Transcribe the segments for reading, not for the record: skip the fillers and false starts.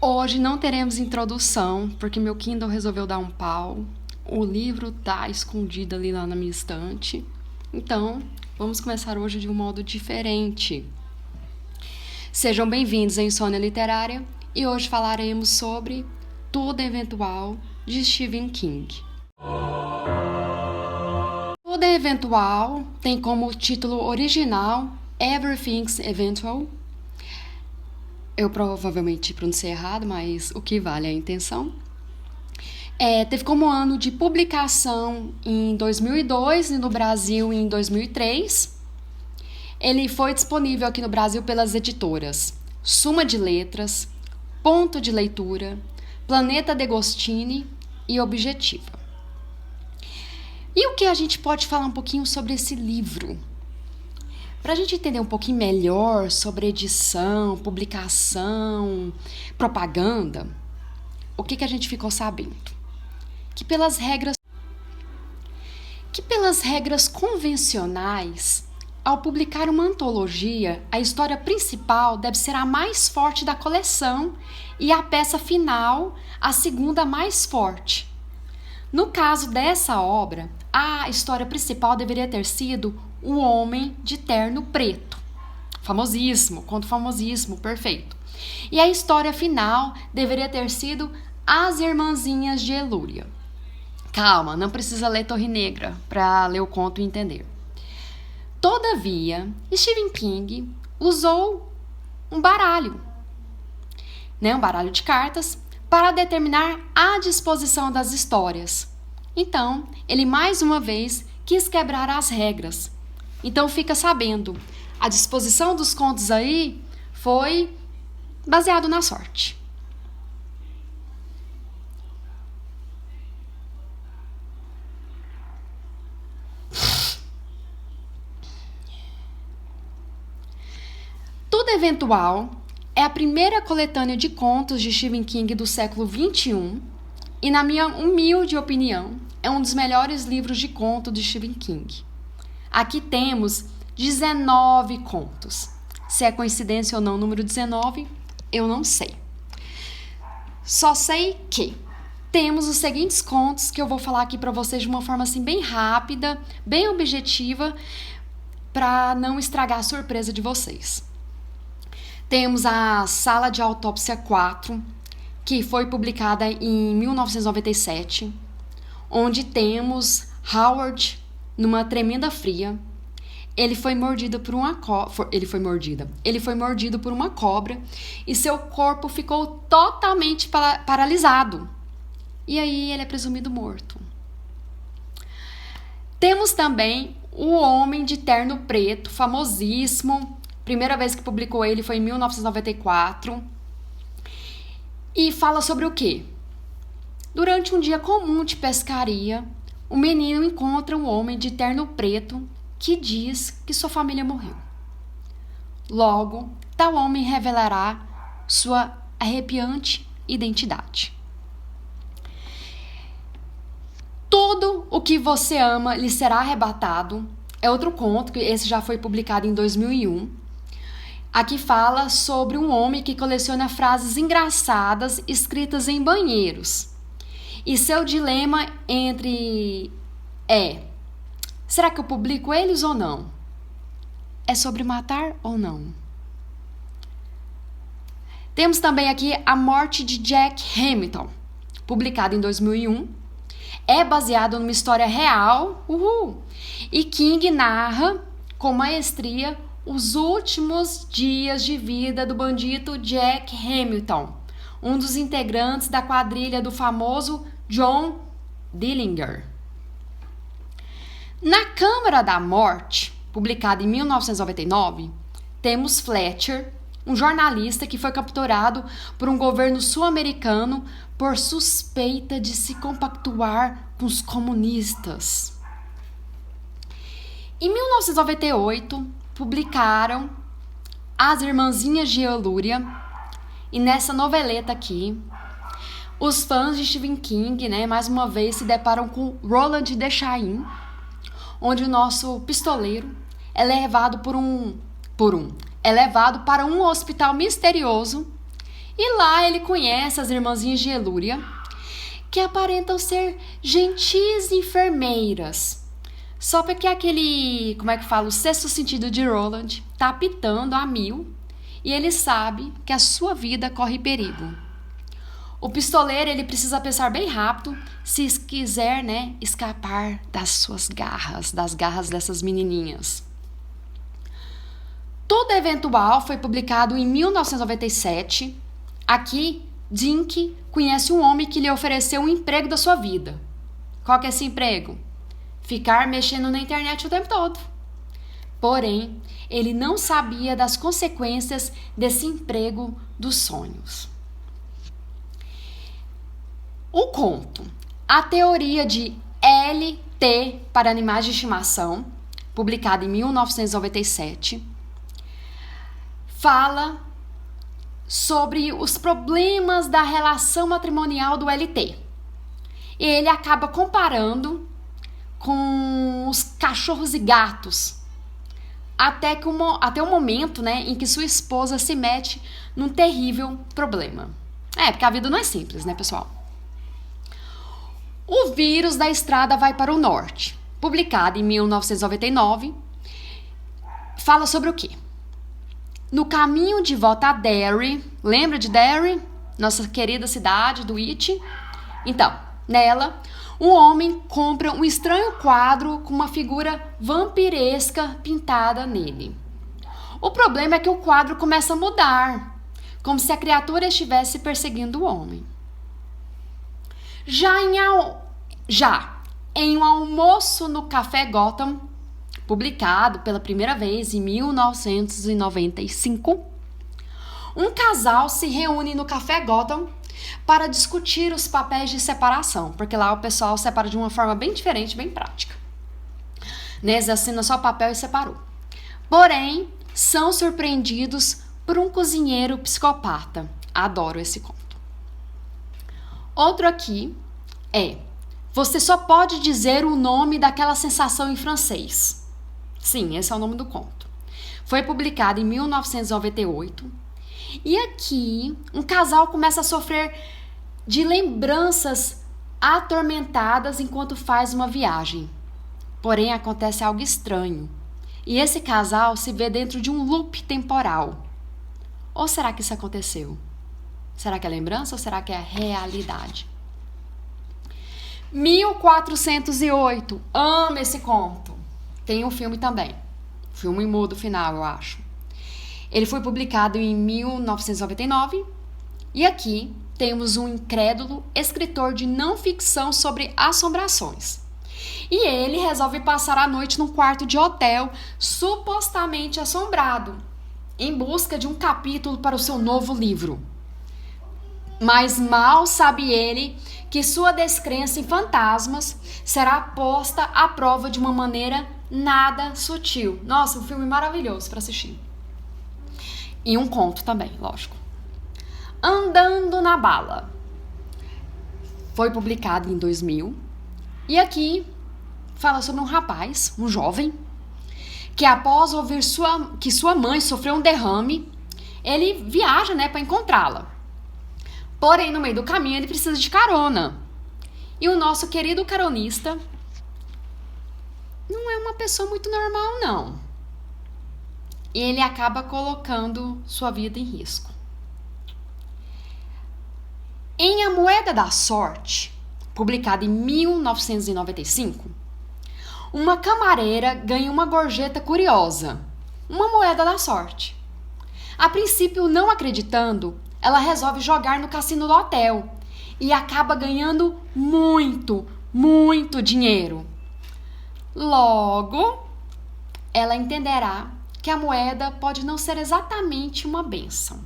Hoje não teremos introdução, porque meu Kindle resolveu dar um pau. O livro tá escondido ali lá na minha estante. Então, vamos começar hoje de um modo diferente. Sejam bem-vindos à Insônia Literária e hoje falaremos sobre Tudo Eventual, de Stephen King. Tudo Eventual tem como título original Everything's Eventual. Eu provavelmente pronunciei errado, mas o que vale é a intenção. Teve como ano de publicação em 2002 e no Brasil em 2003. Ele foi disponível aqui no Brasil pelas editoras Suma de Letras, Ponto de Leitura, Planeta Degostini e Objetiva. E o que a gente pode falar um pouquinho sobre esse livro? Para a gente entender um pouquinho melhor sobre edição, publicação, propaganda, o que a gente ficou sabendo? Que pelas regras convencionais, ao publicar uma antologia, a história principal deve ser a mais forte da coleção e a peça final a segunda mais forte. No caso dessa obra, a história principal deveria ter sido O Homem de Terno Preto. Famosíssimo, conto famosíssimo, perfeito. E a história final deveria ter sido As Irmãzinhas de Elúria. Calma, não precisa ler Torre Negra para ler o conto e entender. Todavia, Stephen King usou um baralho de cartas, para determinar a disposição das histórias. Então, ele mais uma vez quis quebrar as regras. Então, fica sabendo, a disposição dos contos aí foi baseado na sorte. Tudo Eventual é a primeira coletânea de contos de Stephen King do século XXI e, na minha humilde opinião, é um dos melhores livros de conto de Stephen King. Aqui temos 19 contos. Se é coincidência ou não o número 19, eu não sei. Só sei que temos os seguintes contos que eu vou falar aqui para vocês de uma forma assim bem rápida, bem objetiva, para não estragar a surpresa de vocês. Temos a Sala de Autópsia 4, que foi publicada em 1997, onde temos Howard numa tremenda fria. Ele foi mordido por uma cobra e seu corpo ficou totalmente paralisado. E aí ele é presumido morto. Temos também O Homem de Terno Preto, famosíssimo. Primeira vez que publicou ele foi em 1994. E fala sobre o quê? Durante um dia comum de pescaria, o menino encontra um homem de terno preto que diz que sua família morreu. Logo, tal homem revelará sua arrepiante identidade. Tudo o que você ama lhe será arrebatado. É outro conto, que esse já foi publicado em 2001. Aqui fala sobre um homem que coleciona frases engraçadas escritas em banheiros. E seu dilema será que eu publico eles ou não? É sobre matar ou não? Temos também aqui A Morte de Jack Hamilton, publicado em 2001. É baseado numa história real. E King narra com maestria os últimos dias de vida do bandido Jack Hamilton, um dos integrantes da quadrilha do famoso John Dillinger. Na Câmara da Morte, publicada em 1999, temos Fletcher, um jornalista que foi capturado por um governo sul-americano por suspeita de se compactuar com os comunistas. Em 1998, publicaram As Irmãzinhas de Elúria, e nessa noveleta aqui, os fãs de Stephen King, mais uma vez se deparam com Roland Deschain, onde o nosso pistoleiro é levado para um hospital misterioso E lá ele conhece as irmãzinhas de Elúria, que aparentam ser gentis enfermeiras. Só porque aquele, como é que fala, o sexto sentido de Roland tá apitando a mil e ele sabe que a sua vida corre perigo. O pistoleiro, ele precisa pensar bem rápido se quiser, né, escapar das suas garras, das garras dessas menininhas. Tudo Eventual foi publicado em 1997. Aqui, Dink conhece um homem que lhe ofereceu um emprego da sua vida. Qual que é esse emprego? Ficar mexendo na internet o tempo todo. Porém, ele não sabia das consequências desse emprego dos sonhos. O conto A Teoria de LT para Animais de Estimação, publicado em 1997, fala sobre os problemas da relação matrimonial do LT. E ele acaba comparando com os cachorros e gatos, até o momento, né, em que sua esposa se mete num terrível problema. Porque a vida não é simples, né, pessoal? O Vírus da Estrada Vai para o Norte, publicado em 1999, fala sobre o quê? No caminho de volta a Derry, lembra de Derry? Nossa querida cidade do It? Então, nela, um homem compra um estranho quadro com uma figura vampiresca pintada nele. O problema é que o quadro começa a mudar, como se a criatura estivesse perseguindo o homem. Já em Um Almoço no Café Gotham, publicado pela primeira vez em 1995, um casal se reúne no Café Gotham para discutir os papéis de separação, porque lá o pessoal separa de uma forma bem diferente, bem prática. Eles assinam só o papel e separou. Porém, são surpreendidos por um cozinheiro psicopata. Adoro esse conto. Outro aqui é: você só pode dizer o nome daquela sensação em francês. Sim, esse é o nome do conto. Foi publicado em 1998. E aqui, um casal começa a sofrer de lembranças atormentadas enquanto faz uma viagem. Porém, acontece algo estranho. E esse casal se vê dentro de um loop temporal. Ou será que isso aconteceu? Será que é lembrança ou será que é realidade? 1408. Amo esse conto. Tem um filme também. Filme mudo final, eu acho. Ele foi publicado em 1999. E aqui temos um incrédulo escritor de não ficção sobre assombrações. E ele resolve passar a noite num quarto de hotel supostamente assombrado, em busca de um capítulo para o seu novo livro. Mas mal sabe ele que sua descrença em fantasmas será posta à prova de uma maneira nada sutil. Nossa, um filme maravilhoso para assistir. E um conto também, lógico. Andando na Bala. Foi publicado em 2000. E aqui fala sobre um rapaz, um jovem, que após ouvir que sua mãe sofreu um derrame, ele viaja, para encontrá-la. Porém, no meio do caminho, ele precisa de carona. E o nosso querido caronista não é uma pessoa muito normal, não. E ele acaba colocando sua vida em risco. Em A Moeda da Sorte, publicado em 1995, uma camareira ganha uma gorjeta curiosa, uma moeda da sorte. A princípio, não acreditando, ela resolve jogar no cassino do hotel e acaba ganhando muito, muito dinheiro. Logo, ela entenderá que a moeda pode não ser exatamente uma bênção.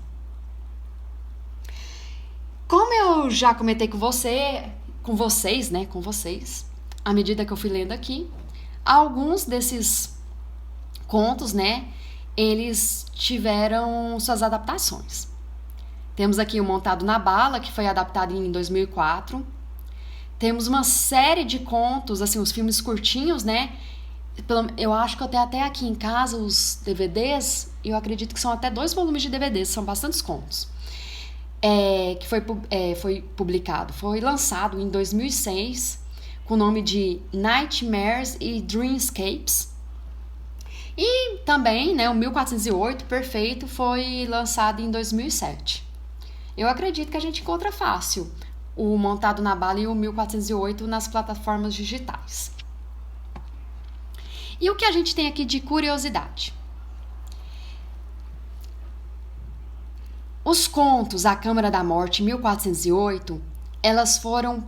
Como eu já comentei com vocês, à medida que eu fui lendo aqui, alguns desses contos, eles tiveram suas adaptações. Temos aqui o Montado na Bala, que foi adaptado em 2004. Temos uma série de contos, assim, os filmes curtinhos, Eu acho que eu tenho até aqui em casa os DVDs, e eu acredito que são até 2 volumes de DVDs, são bastantes contos. foi publicado, foi lançado em 2006 com o nome de Nightmares e Dreamscapes. E também, né, o 1408, perfeito, foi lançado em 2007. Eu acredito que a gente encontra fácil o Montado na Bala e o 1408 nas plataformas digitais. E o que a gente tem aqui de curiosidade? Os contos A Câmara da Morte, 1408, elas foram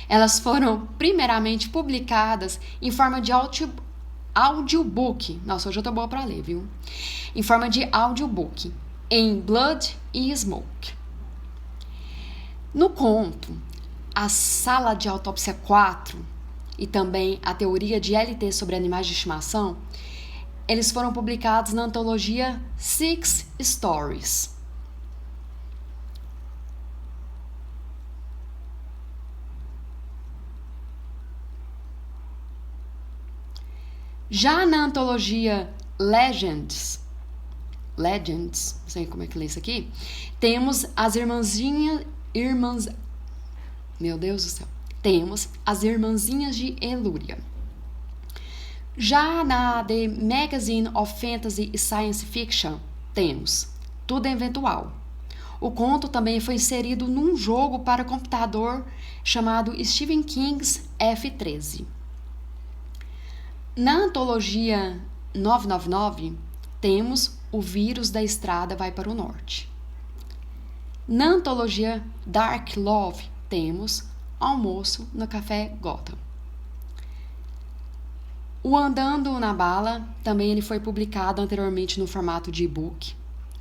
elas foram primeiramente publicadas em forma de audiobook. Nossa, hoje eu tô boa pra ler, viu? Em forma de audiobook, em Blood e Smoke. No conto, A Sala de Autópsia 4 e também A Teoria de LT sobre Animais de Estimação, eles foram publicados na antologia Six Stories. Já na antologia Legends, não sei como é que lê isso aqui, temos as temos as Irmãzinhas de Elúria. Já na The Magazine of Fantasy e Science Fiction, temos Tudo é Eventual. O conto também foi inserido num jogo para computador chamado Stephen King's F-13. Na antologia 999, temos O Vírus da Estrada Vai para o Norte. Na antologia Dark Love, temos Almoço no Café Gotham. O Andando na Bala, também ele foi publicado anteriormente no formato de e-book.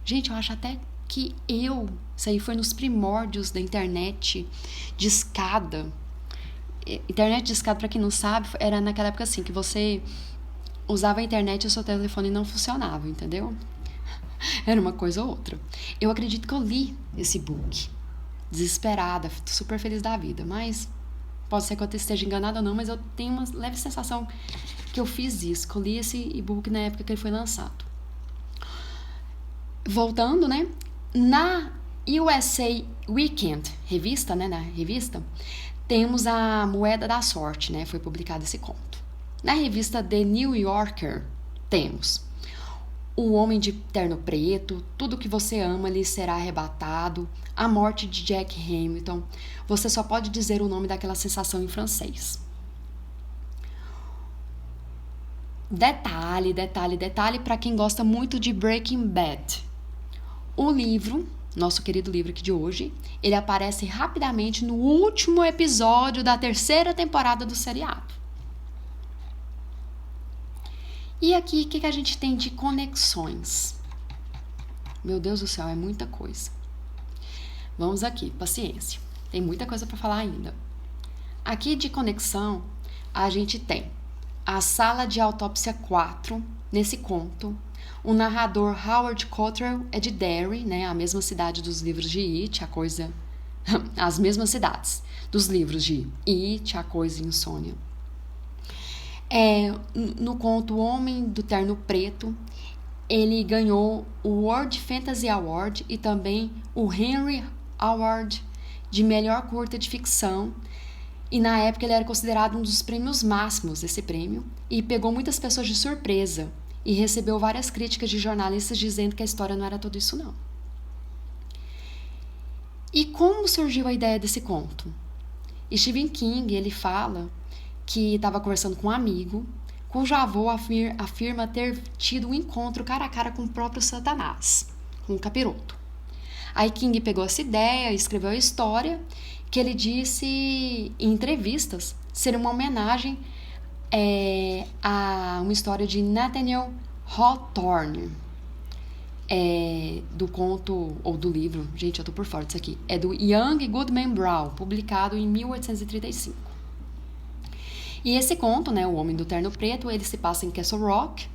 Gente, eu acho até que isso aí foi nos primórdios da internet de escada. Internet de escada, para quem não sabe, era naquela época assim, que você usava a internet e o seu telefone não funcionava, entendeu? Era uma coisa ou outra. Eu acredito que eu li esse book, desesperada, super feliz da vida, mas pode ser que eu esteja enganada ou não, mas eu tenho uma leve sensação que eu fiz isso, que eu li esse e-book na época que ele foi lançado. Voltando, né? Na USA Weekend, revista, né? Na revista, temos a Moeda da Sorte, né? Foi publicado esse conto. Na revista The New Yorker, temos O Homem de Terno Preto, Tudo que Você Ama lhe será arrebatado, A Morte de Jack Hamilton. Você só pode dizer o nome daquela sensação em francês. Detalhe para quem gosta muito de Breaking Bad. O livro, nosso querido livro aqui de hoje, ele aparece rapidamente no último episódio da 3ª temporada do seriado. E aqui, o que a gente tem de conexões? Meu Deus do céu, é muita coisa. Vamos aqui, paciência. Tem muita coisa para falar ainda. Aqui de conexão, a gente tem A Sala de Autópsia 4, nesse conto. O narrador Howard Cottrell é de Derry, né, a mesma cidade dos livros de It, as mesmas cidades dos livros de It, A Coisa e Insônia. No conto O Homem do Terno Preto, ele ganhou o World Fantasy Award e também o Henry Award de melhor curta de ficção. E na época ele era considerado um dos prêmios máximos desse prêmio e pegou muitas pessoas de surpresa e recebeu várias críticas de jornalistas dizendo que a história não era tudo isso não. E como surgiu a ideia desse conto? Stephen King, ele fala que estava conversando com um amigo, cujo avô afirma ter tido um encontro cara a cara com o próprio Satanás, com o capiroto. Aí King pegou essa ideia e escreveu a história, que ele disse em entrevistas ser uma homenagem a uma história de Nathaniel Hawthorne, do conto, ou do livro, gente, eu tô por fora disso aqui, é do Young Goodman Brown, publicado em 1835. E esse conto, né, O Homem do Terno Preto, ele se passa em Castle Rock,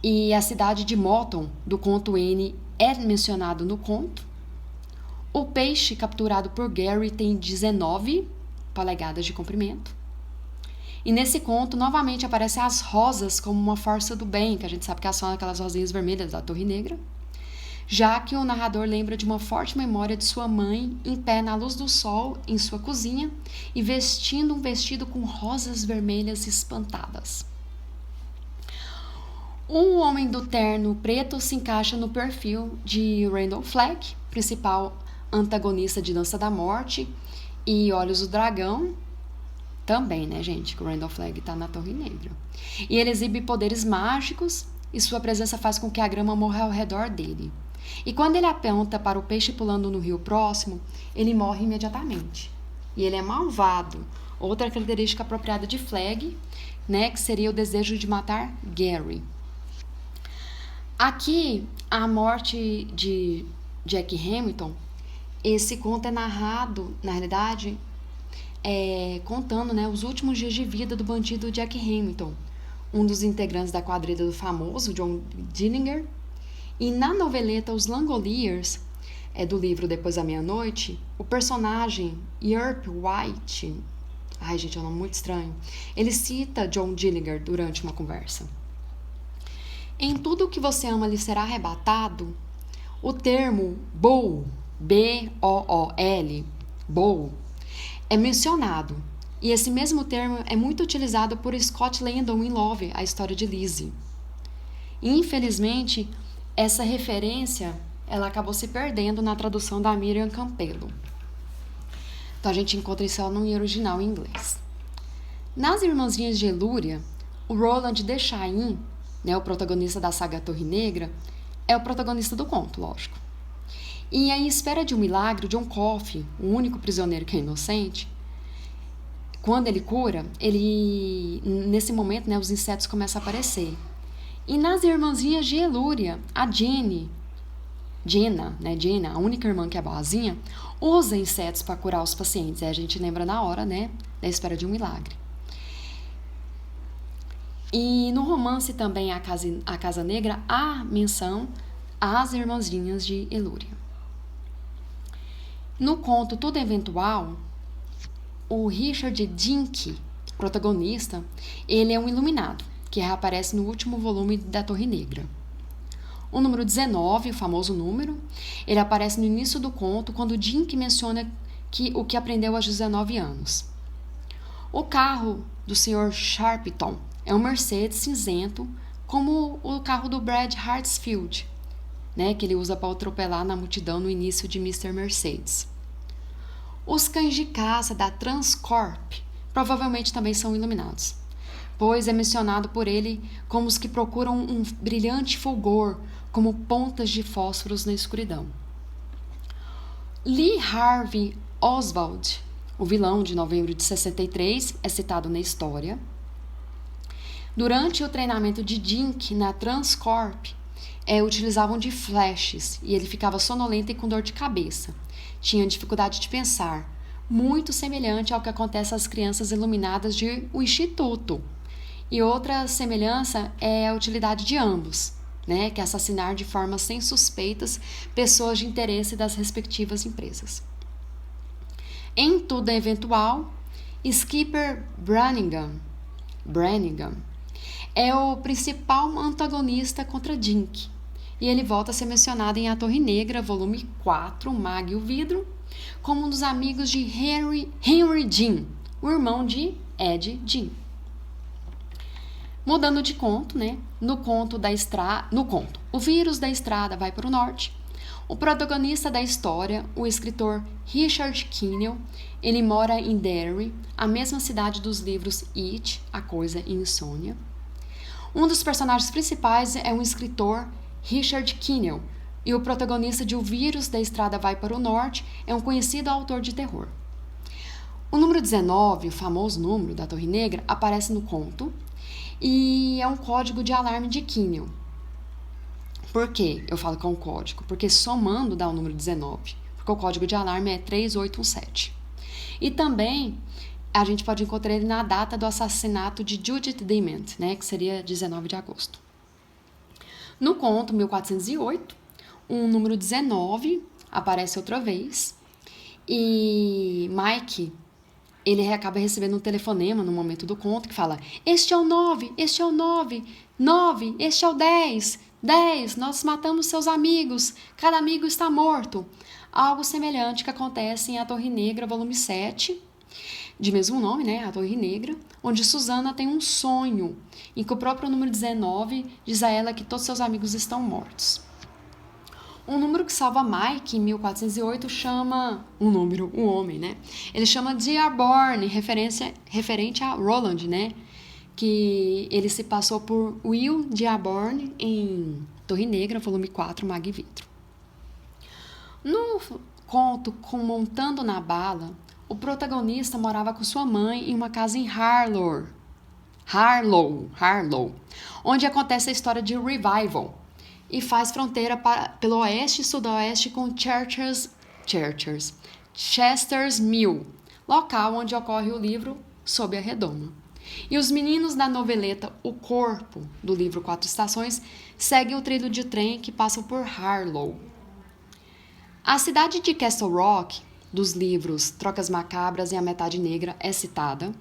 e a cidade de Moton, do conto N, é mencionado no conto. O peixe capturado por Gary tem 19 polegadas de comprimento. E nesse conto, novamente, aparecem as rosas como uma força do bem, que a gente sabe que são aquelas rosinhas vermelhas da Torre Negra, já que o narrador lembra de uma forte memória de sua mãe em pé na luz do sol em sua cozinha e vestindo um vestido com rosas vermelhas espantadas. O homem do terno preto se encaixa no perfil de Randall Flagg, principal antagonista de Dança da Morte e Olhos do Dragão. Também, né, gente, que o Randall Flagg tá na Torre Negra. E ele exibe poderes mágicos e sua presença faz com que a grama morra ao redor dele. E quando ele aponta para o peixe pulando no rio próximo, ele morre imediatamente. E ele é malvado. Outra característica apropriada de Flagg, né, que seria o desejo de matar Gary. Aqui, a morte de Jack Hamilton, esse conto é narrado, na realidade, contando, né, os últimos dias de vida do bandido Jack Hamilton, um dos integrantes da quadrilha do famoso John Dillinger. E na noveleta Os Langoliers, do livro Depois da Meia-Noite, o personagem Earp White, ai gente, é um nome muito estranho, ele cita John Dillinger durante uma conversa. Em tudo o que você ama lhe será arrebatado, o termo Bowl, B-O-O-L, Bowl, é mencionado. E esse mesmo termo é muito utilizado por Scott Landon em Love, a história de Lizzie. Infelizmente, essa referência ela acabou se perdendo na tradução da Miriam Campbell. Então a gente encontra isso no original em inglês. Nas Irmãzinhas de Elúria, o Roland Deschain, né, o protagonista da saga Torre Negra, é o protagonista do conto, lógico. E em espera de um milagre, John Coffey, o único prisioneiro que é inocente, quando ele cura, nesse momento, né, os insetos começam a aparecer. E nas Irmãzinhas de Elúria, a Jenna, a única irmã que é boazinha, usa insetos para curar os pacientes. A gente lembra na hora, né, da espera de um milagre. E no romance também A Casa Negra, há menção às Irmãzinhas de Elúria. No conto Tudo é Eventual, o Richard Dink, protagonista, ele é um iluminado, que reaparece no último volume da Torre Negra. O número 19, o famoso número, ele aparece no início do conto, quando Dink menciona o que aprendeu aos 19 anos. O carro do Sr. Sharpton é um Mercedes cinzento, como o carro do Brad Hartsfield, né, que ele usa para atropelar na multidão no início de Mr. Mercedes. Os cães de caça da Transcorp provavelmente também são iluminados, pois é mencionado por ele como os que procuram um brilhante fulgor, como pontas de fósforos na escuridão. Lee Harvey Oswald, o vilão de novembro de 63, é citado na história. Durante o treinamento de Dink na Transcorp, utilizavam de flashes e ele ficava sonolento e com dor de cabeça. Tinha dificuldade de pensar, muito semelhante ao que acontece às crianças iluminadas de O Instituto. E outra semelhança é a utilidade de ambos, né, que é assassinar de forma sem suspeitas pessoas de interesse das respectivas empresas. Em Tudo é Eventual, Skipper Brannigan é o principal antagonista contra Dink, e ele volta a ser mencionado em A Torre Negra, volume 4, Mag e o Vidro, como um dos amigos de Henry Jean, o irmão de Ed Jean. Mudando de conto, né? No conto O Vírus da Estrada Vai para o Norte, o protagonista da história, o escritor Richard Kinnell, ele mora em Derry, a mesma cidade dos livros It, A Coisa e Insônia. Um dos personagens principais é um escritor, Richard Kinnell, e o protagonista de O Vírus da Estrada Vai para o Norte é um conhecido autor de terror. O número 19, o famoso número da Torre Negra, aparece no conto e é um código de alarme de Kinnell. Por que eu falo que é um código? Porque somando dá o número 19, porque o código de alarme é 3817. E também a gente pode encontrar ele na data do assassinato de Judith Dement, né, que seria 19 de agosto. No conto 1408, o número 19 aparece outra vez e Mike, ele acaba recebendo um telefonema no momento do conto que fala: este é o 9, este é o 9, 9, este é o 10, 10, nós matamos seus amigos, cada amigo está morto. Algo semelhante que acontece em A Torre Negra, volume 7, de mesmo nome, né, A Torre Negra, onde Susana tem um sonho em que o próprio número 19 diz a ela que todos seus amigos estão mortos. Um número que salva Mike, em 1408, chama... um homem, né? Ele chama Dearborn, referente a Roland, né? Que ele se passou por Will Dearborn em Torre Negra, volume 4, Mag e Vitro. No conto Montando na Bala, o protagonista morava com sua mãe em uma casa em Harlow, onde acontece a história de Revival, e faz fronteira pelo oeste e sudoeste com Chester's Mill, local onde ocorre o livro Sob a Redoma. E os meninos da noveleta O Corpo, do livro Quatro Estações, seguem o trilho de trem que passa por Harlow. A cidade de Castle Rock, dos livros Trocas Macabras e A Metade Negra, é citada.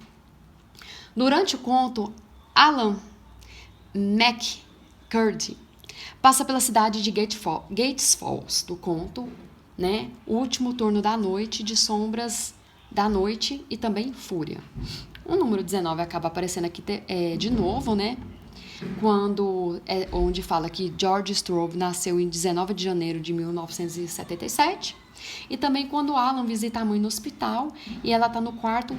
Durante o conto, Alan McCurdy passa pela cidade de Gates Falls, do conto, né? O Último Turno da Noite, de Sombras da Noite e também Fúria. O número 19 acaba aparecendo aqui de novo, né? Onde fala que George Straub nasceu em 19 de janeiro de 1977. E também quando Alan visita a mãe no hospital e ela está no quarto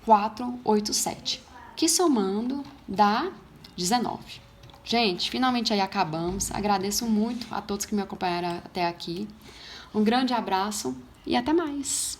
487, que somando dá 19. Gente, finalmente aí acabamos. Agradeço muito a todos que me acompanharam até aqui. Um grande abraço e até mais!